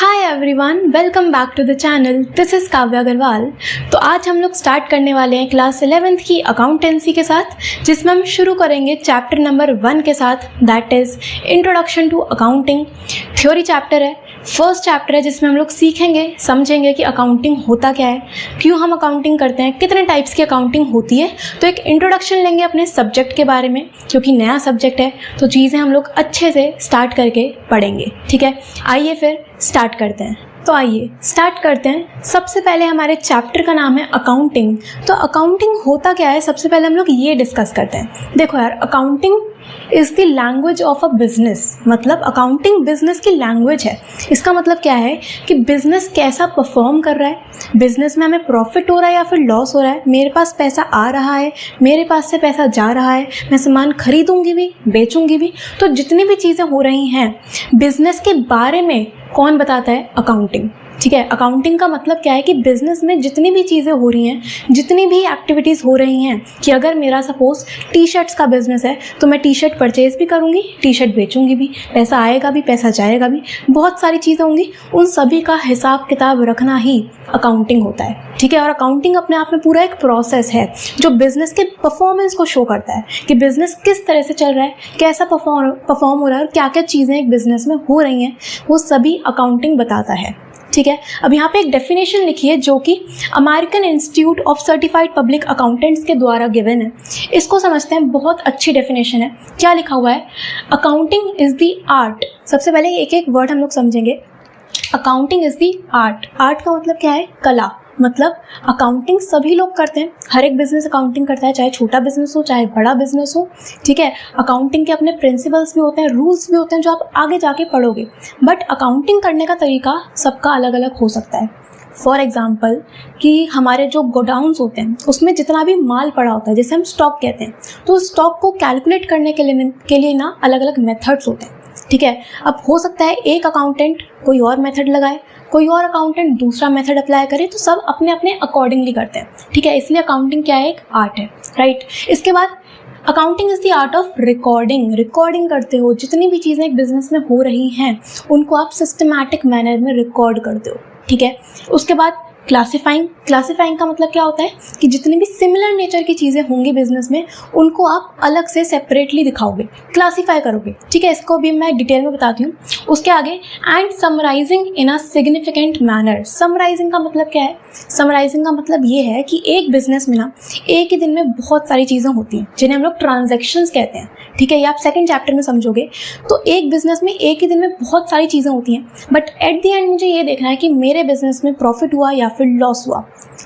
Hi everyone, welcome back to the channel. This is Kavya Agarwal. तो आज हम लोग स्टार्ट करने वाले हैं क्लास 11th की अकाउंटेंसी के साथ, जिसमें हम शुरू करेंगे चैप्टर नंबर 1 के साथ, that is introduction to accounting. Theory chapter है, फर्स्ट चैप्टर है, जिसमें हम लोग सीखेंगे, समझेंगे कि अकाउंटिंग होता क्या है, क्यों हम अकाउंटिंग करते हैं, कितने टाइप्स की अकाउंटिंग होती है। तो एक इंट्रोडक्शन लेंगे अपने सब्जेक्ट के बारे में, क्योंकि नया सब्जेक्ट है तो चीज़ें हम लोग अच्छे से स्टार्ट करके पढ़ेंगे। ठीक है, आइए फिर स्टार्ट करते हैं। तो आइए स्टार्ट करते हैं। सबसे पहले हमारे चैप्टर का नाम है अकाउंटिंग। तो अकाउंटिंग होता क्या है, सबसे पहले हम लोग ये डिस्कस करते हैं। देखो यार, accounting is the language of a business. मतलब अकाउंटिंग बिजनेस की लैंग्वेज है। इसका मतलब क्या है कि बिजनेस कैसा परफॉर्म कर रहा है, बिजनेस में हमें प्रॉफिट हो रहा है या फिर लॉस हो रहा है, मेरे पास पैसा आ रहा है, मेरे पास से पैसा जा रहा है, मैं सामान खरीदूंगी भी, बेचूंगी भी। तो जितनी भी चीज़ें हो रही हैं बिजनेस के बारे में कौन बताता है? अकाउंटिंग। ठीक है, अकाउंटिंग का मतलब क्या है कि बिजनेस में जितनी भी चीज़ें हो रही हैं, जितनी भी एक्टिविटीज़ हो रही हैं, कि अगर मेरा सपोज टी शर्ट्स का बिजनेस है तो मैं टी शर्ट परचेज भी करूँगी, टी शर्ट बेचूंगी भी, पैसा आएगा भी, पैसा जाएगा भी, बहुत सारी चीज़ें होंगी। उन सभी का हिसाब किताब रखना ही अकाउंटिंग होता है। ठीक है, और अकाउंटिंग अपने आप में पूरा एक प्रोसेस है जो बिजनेस के परफॉर्मेंस को शो करता है कि बिजनेस किस तरह से चल रहा है, कैसा परफॉर्म हो रहा है और क्या क्या चीज़ें एक बिजनेस में हो रही हैं, वो सभी अकाउंटिंग बताता है। ठीक है, अब यहाँ पे एक डेफिनेशन लिखी है जो कि American institute of certified public accountants के द्वारा गिवन है। इसको समझते हैं, बहुत अच्छी डेफिनेशन है। क्या लिखा हुआ है? Accounting is the art. सबसे पहले एक एक वर्ड हम लोग समझेंगे। Accounting is the art. Art का मतलब क्या है? कला। मतलब अकाउंटिंग सभी लोग करते हैं, हर एक बिजनेस अकाउंटिंग करता है, चाहे छोटा बिजनेस हो चाहे बड़ा बिजनेस हो। ठीक है, अकाउंटिंग के अपने प्रिंसिपल्स भी होते हैं, रूल्स भी होते हैं जो आप आगे जाके पढ़ोगे। बट अकाउंटिंग करने का तरीका सबका अलग अलग हो सकता है। फॉर एग्जाम्पल कि हमारे जो गोडाउन्स होते हैं उसमें जितना भी माल पड़ा होता है, जैसे हम स्टॉक कहते हैं, तो स्टॉक को कैलकुलेट करने के लिए ना अलग अलग मेथड्स होते हैं। ठीक है, अब हो सकता है एक अकाउंटेंट कोई और मेथड लगाए, कोई और अकाउंटेंट दूसरा मेथड अप्लाई करे, तो सब अपने अपने अकॉर्डिंगली करते हैं। ठीक है, इसलिए अकाउंटिंग क्या है? एक आर्ट है, राइट। इसके बाद accounting is the art of recording. Recording करते हो, जितनी भी चीज़ें एक बिजनेस में हो रही हैं उनको आप सिस्टमैटिक मैनर में रिकॉर्ड करते हो। ठीक है, उसके बाद क्लासिफाइंग। क्लासिफाइंग का मतलब क्या होता है कि जितनी भी सिमिलर नेचर की चीज़ें होंगी बिजनेस में उनको आप अलग से सेपरेटली दिखाओगे, क्लासीफाई करोगे। ठीक है, इसको भी मैं डिटेल में बताती हूँ। उसके आगे and summarising in a significant manner. Summarising का मतलब क्या है? समराइजिंग का मतलब ये है कि एक बिजनेस में ना एक ही दिन में बहुत सारी चीज़ें होती हैं जिन्हें हम लोग ट्रांजेक्शन्स कहते हैं। ठीक है, ये आप सेकंड चैप्टर में समझोगे। तो एक बिजनेस में एक ही दिन में बहुत सारी चीज़ें होती हैं, बट एट द एंड मुझे ये देखना है कि मेरे बिजनेस में प्रॉफिट हुआ या फिर लॉस हुआ।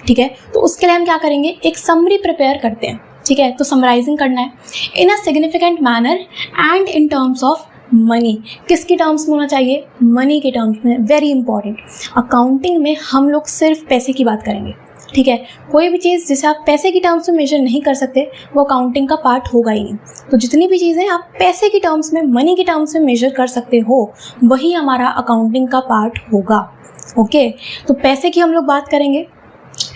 ठीक है, तो उसके लिए हम क्या करेंगे? एक समरी प्रिपेयर करते हैं। ठीक है, तो समराइजिंग करना है in a significant manner and in terms of money. किसके टर्म्स में होना चाहिए? मनी के टर्म्स में। वेरी इंपॉर्टेंट, अकाउंटिंग में हम लोग सिर्फ पैसे की बात करेंगे। ठीक है, कोई भी चीज़ जिसे आप पैसे की टर्म्स में मेजर नहीं कर सकते वो अकाउंटिंग का पार्ट होगा ही नहीं। तो जितनी भी चीज़ें आप पैसे की टर्म्स में, मनी की टर्म्स में मेजर कर सकते हो, वही हमारा अकाउंटिंग का पार्ट होगा। ओके, तो पैसे की हम लोग बात करेंगे।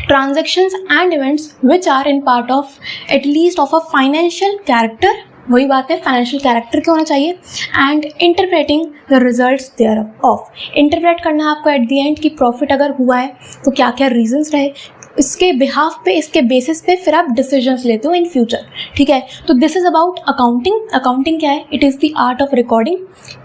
Transactions and events which are in part of at least of a financial character. वही बात है, फाइनेंशियल कैरेक्टर के होना चाहिए। And interpreting the results thereof. Interpret करना है आपको एट द एंड कि प्रॉफिट अगर हुआ है तो क्या क्या रीजंस रहे, इसके बिहाफ पे, इसके बेसिस पे फिर आप डिसीजंस लेते हो इन फ्यूचर। ठीक है, तो this is about accounting. Accounting क्या है? It is the art of recording,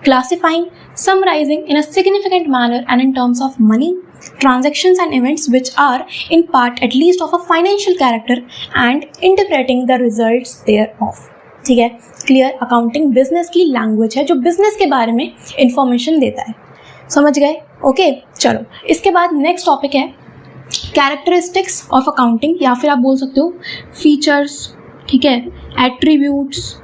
classifying, summarising in a significant manner and in terms of money, transactions and events which are in part at least of a financial character and interpreting the results thereof. ठीक है, clear. Accounting business की language है जो business के बारे में information देता है। समझ गए? ओके, चलो इसके बाद नेक्स्ट टॉपिक है कैरेक्टरिस्टिक्स ऑफ अकाउंटिंग, या फिर आप बोल सकते हो फीचर्स। ठीक है, एट्रीब्यूट्स,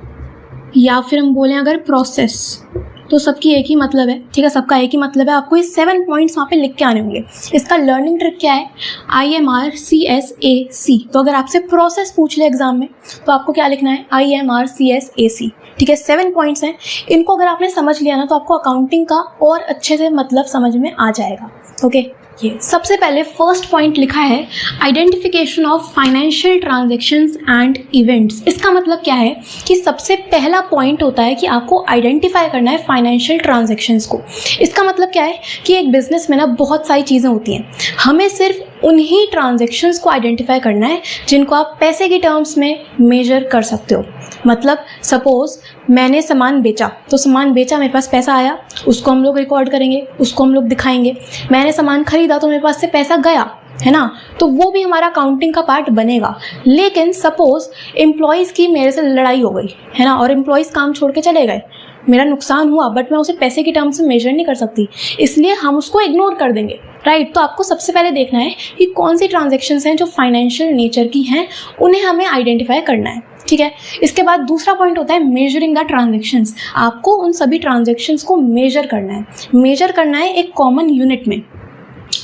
या फिर हम बोलें अगर प्रोसेस, तो सबकी एक ही मतलब है। ठीक है, सबका एक ही मतलब है। आपको ये 7 पॉइंट्स वहाँ पे लिख के आने होंगे। इसका लर्निंग ट्रिक क्या है? IMR CSAC। तो अगर आपसे प्रोसेस पूछ ले एग्जाम में तो आपको क्या लिखना है? IMR CSAC। ठीक है, 7 पॉइंट्स हैं। इनको अगर आपने समझ लिया ना तो आपको अकाउंटिंग का और अच्छे से मतलब समझ में आ जाएगा। ओके, ये सबसे पहले फर्स्ट पॉइंट लिखा है identification of financial transactions and events. इसका मतलब क्या है कि सबसे पहला पॉइंट होता है कि आपको आइडेंटिफाई करना है फाइनेंशियल ट्रांजैक्शंस को। इसका मतलब क्या है कि एक बिजनेस में ना बहुत सारी चीज़ें होती हैं, हमें सिर्फ उन्हीं ट्रांजैक्शंस को आइडेंटिफाई करना है जिनको आप पैसे के टर्म्स में मेजर कर सकते हो। मतलब सपोज मैंने सामान बेचा, तो सामान बेचा, मेरे पास पैसा आया, उसको हम लोग रिकॉर्ड करेंगे, उसको हम लोग दिखाएंगे। मैंने सामान खरीदा तो मेरे पास से पैसा गया, है ना, तो वो भी हमारा अकाउंटिंग का पार्ट बनेगा। लेकिन सपोज एम्प्लॉयज़ की मेरे से लड़ाई हो गई, है ना, और एम्प्लॉयज़ काम छोड़ के चले गए, मेरा नुकसान हुआ, बट मैं उसे पैसे के टर्म्स में मेजर नहीं कर सकती, इसलिए हम उसको इग्नोर कर देंगे, राइट। तो आपको सबसे पहले देखना है कि कौन सी ट्रांजैक्शंस हैं जो फाइनेंशियल नेचर की हैं, उन्हें हमें आइडेंटिफाई करना है, ठीक है। इसके बाद दूसरा पॉइंट होता है मेजरिंग द ट्रांजैक्शंस। आपको उन सभी ट्रांजैक्शंस को मेजर करना है। मेजर करना है एक कॉमन यूनिट में।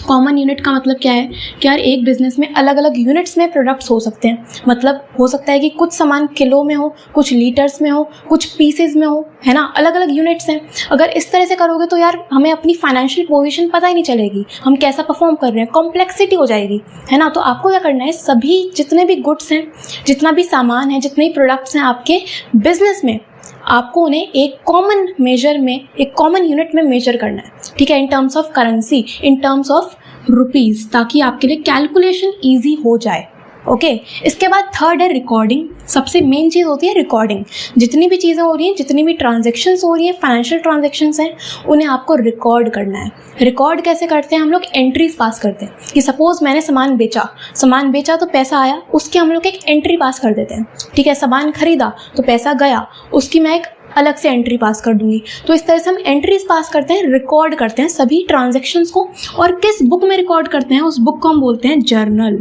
कॉमन यूनिट का मतलब क्या है कि यार एक बिजनेस में अलग अलग यूनिट्स में प्रोडक्ट्स हो सकते हैं। मतलब हो सकता है कि कुछ सामान किलो में हो, कुछ लीटर्स में हो, कुछ पीसेज में हो, है ना, अलग अलग यूनिट्स हैं। अगर इस तरह से करोगे तो यार हमें अपनी फाइनेंशियल पोजीशन पता ही नहीं चलेगी, हम कैसा परफॉर्म कर रहे हैं, कॉम्प्लेक्सिटी हो जाएगी, है ना। तो आपको क्या करना है, सभी जितने भी गुड्स हैं, जितना भी सामान है, जितने भी प्रोडक्ट्स हैं आपके बिजनेस में, आपको उन्हें एक कॉमन मेजर में, एक कॉमन यूनिट में मेजर करना है, ठीक है, इन terms of currency, in terms of rupees, ताकि आपके लिए कैलकुलेशन ईजी हो जाए। ओके, इसके बाद थर्ड है रिकॉर्डिंग। सबसे मेन चीज़ होती है रिकॉर्डिंग। जितनी भी चीज़ें हो रही हैं, जितनी भी ट्रांजेक्शन्स हो रही हैं, फाइनेंशियल ट्रांजेक्शन्स हैं, उन्हें आपको रिकॉर्ड करना है। रिकॉर्ड कैसे करते हैं हम लोग, एंट्रीज पास करते हैं कि सपोज मैंने सामान बेचा तो पैसा आया, उसकी हम लोग एक एंट्री पास कर देते हैं, ठीक है। सामान खरीदा तो पैसा गया, उसकी मैं एक अलग से एंट्री पास कर दूंगी। तो इस तरह से हम एंट्रीज पास करते हैं, रिकॉर्ड करते हैं सभी ट्रांजेक्शन्स को। और किस बुक में रिकॉर्ड करते हैं, उस बुक को हम बोलते हैं जर्नल।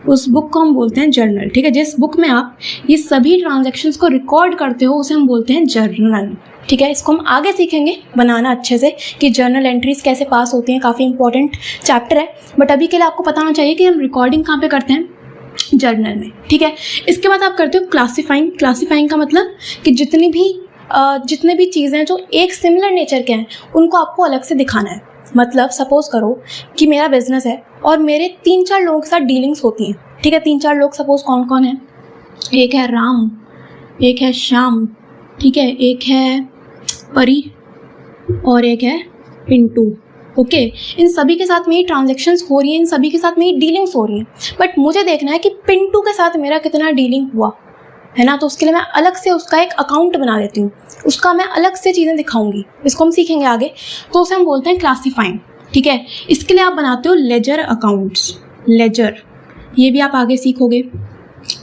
उस बुक को हम बोलते हैं जर्नल, ठीक है। जिस बुक में आप ये सभी ट्रांजेक्शन्स को रिकॉर्ड करते हो उसे हम बोलते हैं जर्नल, ठीक है। इसको हम आगे सीखेंगे बनाना अच्छे से कि जर्नल एंट्रीज कैसे पास होती हैं, काफ़ी इंपॉर्टेंट चैप्टर है। बट अभी के लिए आपको पता होना चाहिए कि हम रिकॉर्डिंग कहाँ पे करते हैं, जर्नल में, ठीक है। इसके बाद आप करते हो क्लासीफाइंग। क्लासीफाइंग का मतलब कि जितने भी चीज़ें जो एक सिमिलर नेचर के हैं उनको आपको अलग से दिखाना है। मतलब सपोज करो कि मेरा बिजनेस है और मेरे 3-4 लोगों के साथ डीलिंग्स होती हैं, ठीक है। 3-4 लोग सपोज कौन कौन है, एक है राम, एक है श्याम, ठीक है, एक है परी और एक है पिंटू। ओके, इन सभी के साथ मेरी ट्रांजैक्शंस हो रही हैं, इन सभी के साथ मेरी डीलिंग्स हो रही हैं। बट मुझे देखना है कि पिंटू के साथ मेरा कितना डीलिंग हुआ, है ना। तो उसके लिए मैं अलग से उसका एक अकाउंट बना देती हूँ, उसका मैं अलग से चीज़ें दिखाऊंगी। इसको हम सीखेंगे आगे। तो उसे हम बोलते हैं क्लासीफाइंग, ठीक है। इसके लिए आप बनाते हो लेजर अकाउंट्स। लेजर, ये भी आप आगे सीखोगे।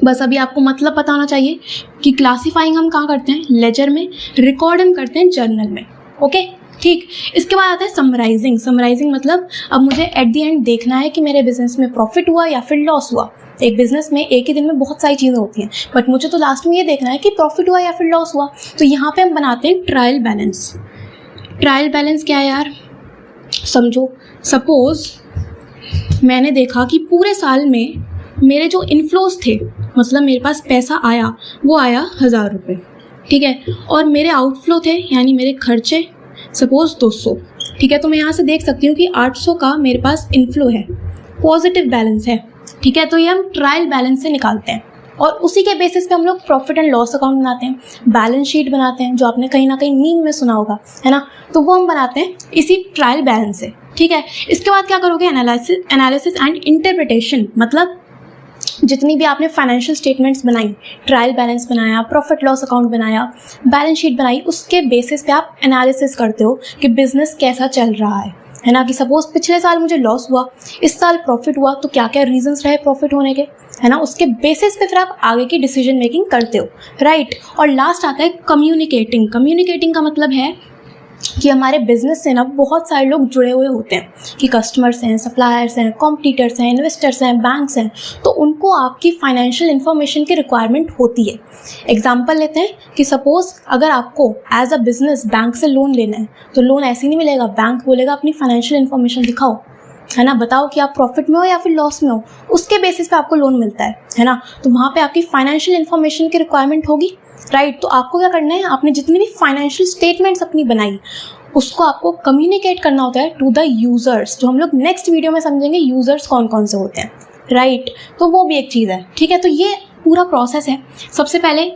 बस अभी आपको मतलब पता होना चाहिए कि क्लासीफाइंग हम कहाँ करते हैं, लेजर में। रिकॉर्ड हम करते हैं जर्नल में। ओके, ठीक। इसके बाद आता है समराइजिंग। समराइजिंग मतलब अब मुझे एट द एंड देखना है कि मेरे बिजनेस में प्रॉफिट हुआ या फिर लॉस हुआ। एक बिजनेस में एक ही दिन में बहुत सारी चीज़ें होती हैं, बट मुझे तो लास्ट में ये देखना है कि प्रॉफिट हुआ या फिर लॉस हुआ। तो यहाँ पे हम बनाते हैं ट्रायल बैलेंस। ट्रायल बैलेंस क्या है यार, समझो। सपोज मैंने देखा कि पूरे साल में मेरे जो इनफ्लोज थे, मतलब मेरे पास पैसा आया, वो आया 1000 रुपये, ठीक है। और मेरे आउटफ्लो थे, यानी मेरे खर्चे सपोज 200, ठीक है। तो मैं यहाँ से देख सकती हूँ कि 800 का मेरे पास इनफ्लो है, पॉजिटिव बैलेंस है, ठीक है। तो ये हम ट्रायल बैलेंस से निकालते हैं और उसी के बेसिस पे हम लोग प्रॉफिट एंड लॉस अकाउंट बनाते हैं, बैलेंस शीट बनाते हैं, जो आपने कहीं ना कहीं मीम में सुना होगा, है ना। तो वो हम बनाते हैं इसी ट्रायल बैलेंस से, ठीक है। इसके बाद क्या करोगे, एनालिसिस एंड इंटरप्रिटेशन। मतलब जितनी भी आपने फाइनेंशियल स्टेटमेंट्स बनाई, ट्रायल बैलेंस बनाया, प्रॉफिट लॉस अकाउंट बनाया, बैलेंस शीट बनाई, उसके बेसिस पे आप एनालिसिस करते हो कि बिजनेस कैसा चल रहा है ना। कि सपोज पिछले साल मुझे लॉस हुआ, इस साल प्रॉफिट हुआ, तो क्या क्या रीजंस रहे प्रॉफिट होने के, है ना। उसके बेसिस पे फिर आप आगे की डिसीजन मेकिंग करते हो, राइट। और लास्ट आता है कम्युनिकेटिंग। कम्युनिकेटिंग का मतलब है कि हमारे बिजनेस से ना बहुत सारे लोग जुड़े हुए होते हैं, कि कस्टमर्स हैं, सप्लायर्स हैं, कॉम्पिटिटर्स हैं, इन्वेस्टर्स हैं, बैंक्स हैं। तो उनको आपकी फाइनेंशियल इन्फॉर्मेशन की रिक्वायरमेंट होती है। एग्जांपल लेते हैं कि सपोज अगर आपको एज अ बिजनेस बैंक से लोन लेना है, तो लोन ऐसे नहीं मिलेगा। बैंक बोलेगा अपनी फाइनेंशियल इन्फॉर्मेशन दिखाओ, है ना, बताओ कि आप प्रॉफिट में हो या फिर लॉस में हो, उसके बेसिस पे आपको लोन मिलता है ना। तो वहाँ पे आपकी फाइनेंशियल इन्फॉर्मेशन की रिक्वायरमेंट होगी, राइट। तो आपको क्या करना है, आपने जितनी भी फाइनेंशियल स्टेटमेंट्स अपनी बनाई उसको आपको कम्युनिकेट करना होता है टू द यूज़र्स, जो हम लोग नेक्स्ट वीडियो में समझेंगे यूज़र्स कौन कौन से होते हैं, राइट। तो वो भी एक चीज़ है, ठीक है। तो ये पूरा प्रोसेस है। सबसे पहले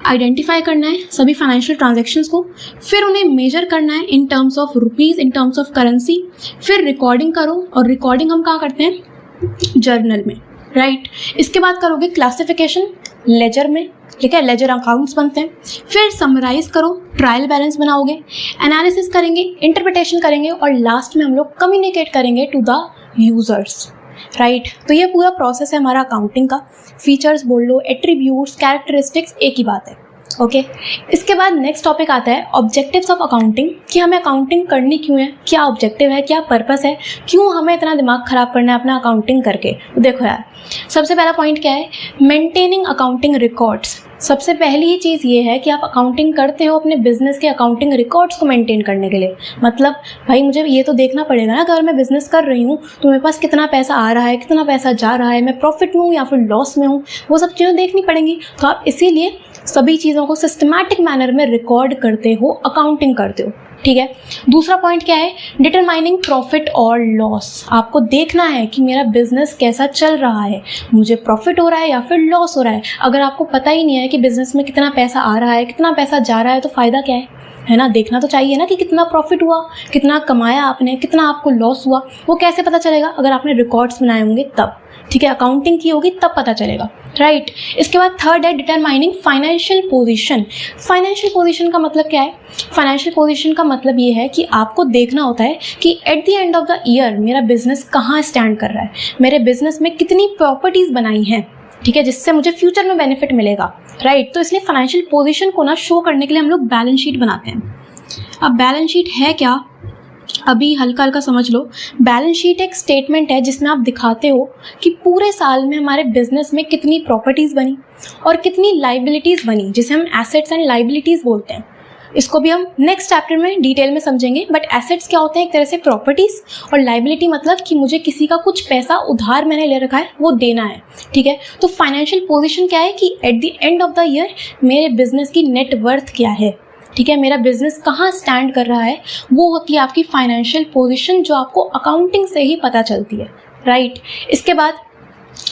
आइडेंटिफाई करना है सभी फाइनेंशियल ट्रांजैक्शंस को, फिर उन्हें मेजर करना है इन terms of rupees, in terms of currency, फिर रिकॉर्डिंग करो, और रिकॉर्डिंग हम कहाँ करते हैं, जर्नल में, राइट। इसके बाद करोगे क्लासिफिकेशन लेजर में, ठीक है, लेजर अकाउंट्स बनते हैं। फिर समराइज करो, ट्रायल बैलेंस बनाओगे, एनालिसिस करेंगे, इंटरप्रिटेशन करेंगे, और लास्ट में हम लोग कम्युनिकेट करेंगे टू द यूज़र्स, राइट। तो ये पूरा प्रोसेस है हमारा अकाउंटिंग का। फीचर्स बोल लो, एट्रीब्यूट्स, कैरेक्टरिस्टिक्स, एक ही बात है, ओके। इसके बाद नेक्स्ट टॉपिक आता है ऑब्जेक्टिव्स ऑफ अकाउंटिंग, कि हमें अकाउंटिंग करनी क्यों है, क्या ऑब्जेक्टिव है, क्या पर्पस है, क्यों हमें इतना दिमाग ख़राब करना है अपना अकाउंटिंग करके। देखो यार, सबसे पहला पॉइंट क्या है, मेंटेनिंग अकाउंटिंग रिकॉर्ड्स। सबसे पहली ही चीज़ ये है कि आप अकाउंटिंग करते हो अपने बिजनेस के अकाउंटिंग रिकॉर्ड्स को मेंटेन करने के लिए। मतलब भाई मुझे ये तो देखना पड़ेगा ना, अगर मैं बिजनेस कर रही हूँ तो मेरे पास कितना पैसा आ रहा है, कितना पैसा जा रहा है, मैं प्रॉफिट में हूँ या फिर लॉस में हूँ, वो सब चीज़ें देखनी पड़ेंगी। तो आप इसीलिए सभी चीज़ों को सिस्टमैटिक मैनर में रिकॉर्ड करते हो, अकाउंटिंग करते हो, ठीक है। दूसरा पॉइंट क्या है, डिटरमाइनिंग प्रॉफिट और लॉस। आपको देखना है कि मेरा बिजनेस कैसा चल रहा है, मुझे प्रॉफिट हो रहा है या फिर लॉस हो रहा है। अगर आपको पता ही नहीं है कि बिजनेस में कितना पैसा आ रहा है, कितना पैसा जा रहा है, तो फ़ायदा क्या है ना। देखना तो चाहिए ना कि कितना प्रॉफिट हुआ, कितना कमाया आपने, कितना आपको लॉस हुआ। वो कैसे पता चलेगा, अगर आपने रिकॉर्ड्स बनाए होंगे तब, ठीक है, अकाउंटिंग की होगी तब पता चलेगा, राइट। इसके बाद थर्ड है determining financial position. Financial position का मतलब क्या है, फाइनेंशियल पोजीशन का मतलब ये है कि आपको देखना होता है कि eight the end of the year मेरा बिजनेस कहाँ स्टैंड कर रहा है, मेरे बिजनेस में कितनी प्रॉपर्टीज़ बनाई हैं, ठीक है, जिससे मुझे फ्यूचर में बेनिफिट मिलेगा, राइट। तो इसलिए फाइनेंशियल पोजीशन को ना शो करने के लिए हम लोग बैलेंस शीट बनाते हैं। अब बैलेंस शीट है क्या, अभी हल्का हल्का समझ लो। बैलेंस शीट एक स्टेटमेंट है जिसमें आप दिखाते हो कि पूरे साल में हमारे बिजनेस में कितनी प्रॉपर्टीज़ बनी और कितनी लाइबिलिटीज़ बनी, जिसे हम एसेट्स एंड लाइबिलिटीज़ बोलते हैं। इसको भी हम नेक्स्ट चैप्टर में डिटेल में समझेंगे। बट एसेट्स क्या होते हैं, एक तरह से प्रॉपर्टीज़, और लाइबिलिटी मतलब कि मुझे किसी का कुछ पैसा उधार मैंने ले रखा है, वो देना है, ठीक है। तो फाइनेंशियल पोजीशन क्या है कि eight the end of the year मेरे बिजनेस की नेट वर्थ क्या है, ठीक है, मेरा बिजनेस कहाँ स्टैंड कर रहा है, वो होती है आपकी फाइनेंशियल पोजीशन, जो आपको अकाउंटिंग से ही पता चलती है, राइट। इसके बाद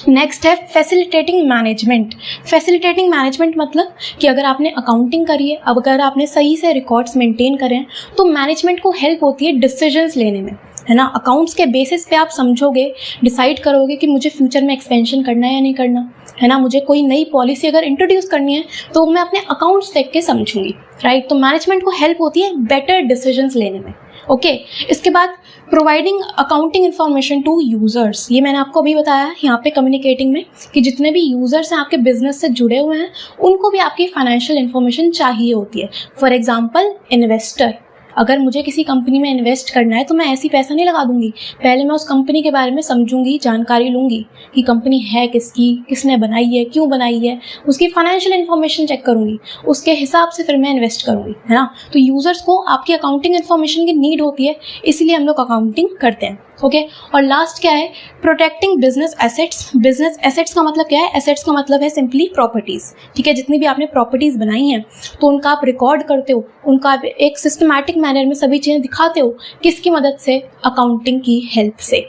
नेक्स्ट है फैसिलिटेटिंग मैनेजमेंट। फैसिलिटेटिंग मैनेजमेंट मतलब कि अगर आपने अकाउंटिंग करी है, अब अगर आपने सही से रिकॉर्ड्स मेंटेन करें, तो मैनेजमेंट को हेल्प होती है डिसीजंस लेने में, है ना। अकाउंट्स के बेसिस पे आप समझोगे, डिसाइड करोगे कि मुझे फ्यूचर में एक्सपेंशन करना है या नहीं करना, है ना। मुझे कोई नई पॉलिसी अगर इंट्रोड्यूस करनी है तो मैं अपने अकाउंट्स देख के समझूंगी, राइट। तो मैनेजमेंट को हेल्प होती है बेटर डिसीजंस लेने में, ओके। इसके बाद providing accounting information to users. ये मैंने आपको अभी बताया यहाँ पे कम्युनिकेटिंग में कि जितने भी यूज़र्स हैं आपके बिजनेस से जुड़े हुए हैं, उनको भी आपकी फाइनेंशियल इन्फॉर्मेशन चाहिए होती है। फॉर एग्जाम्पल इन्वेस्टर, अगर मुझे किसी कंपनी में इन्वेस्ट करना है तो मैं ऐसी पैसा नहीं लगा दूंगी, पहले मैं उस कंपनी के बारे में समझूंगी, जानकारी लूँगी कि कंपनी है किसकी, किसने बनाई है, क्यों बनाई है, उसकी फाइनेंशियल इन्फॉर्मेशन चेक करूँगी, उसके हिसाब से फिर मैं इन्वेस्ट करूँगी, है ना। तो यूज़र्स को आपकी अकाउंटिंग इन्फॉर्मेशन की नीड होती है, इसलिए हम लोग अकाउंटिंग करते हैं, ओके। और लास्ट क्या है, protecting business assets. Business assets का मतलब क्या है, एसेट्स का मतलब है सिंपली प्रॉपर्टीज़, ठीक है। जितनी भी आपने प्रॉपर्टीज़ बनाई हैं तो उनका आप रिकॉर्ड करते हो, उनका आप एक सिस्टमैटिक मैनर में सभी चीज़ें दिखाते हो, किसकी मदद से, अकाउंटिंग की हेल्प से,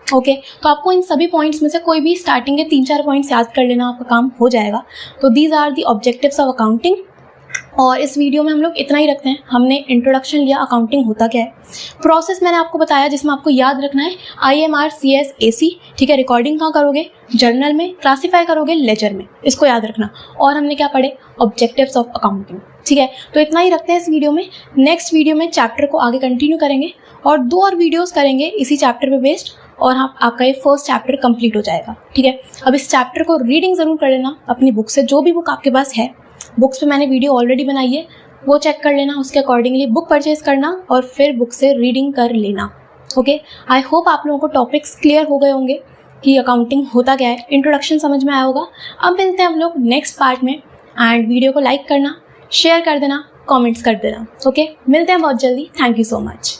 ओके। तो आपको इन सभी पॉइंट्स में से कोई भी स्टार्टिंग के 3-4 पॉइंट्स याद कर लेना, आपका काम हो जाएगा। तो these are the objectives of accounting. और इस वीडियो में हम लोग इतना ही रखते हैं। हमने इंट्रोडक्शन लिया, अकाउंटिंग होता क्या है, प्रोसेस मैंने आपको बताया जिसमें आपको याद रखना है IMR CS AC, ठीक है। रिकॉर्डिंग कहाँ करोगे, जर्नल में, क्लासीफाई करोगे लेजर में, इसको याद रखना। और हमने क्या पढ़े, ऑब्जेक्टिव्स ऑफ अकाउंटिंग, ठीक है। तो इतना ही रखते हैं इस वीडियो में। नेक्स्ट वीडियो में चैप्टर को आगे कंटिन्यू करेंगे और 2 और वीडियोज़ करेंगे इसी चैप्टर पे बेस्ड, और आपका ये फर्स्ट चैप्टर कंप्लीट हो जाएगा, ठीक है। अब इस चैप्टर को रीडिंग ज़रूर कर लेना अपनी बुक से, जो भी बुक आपके पास है। बुक्स पे मैंने वीडियो ऑलरेडी बनाई है, वो चेक कर लेना, उसके अकॉर्डिंगली बुक परचेज करना और फिर बुक से रीडिंग कर लेना, ओके। आई होप आप लोगों को टॉपिक्स क्लियर हो गए होंगे कि अकाउंटिंग होता क्या है, इंट्रोडक्शन समझ में आया होगा। अब मिलते हैं हम लोग नेक्स्ट पार्ट में, एंड वीडियो को लाइक करना, शेयर कर देना, कमेंट्स कर देना, ओके। मिलते हैं बहुत जल्दी। Thank you so much.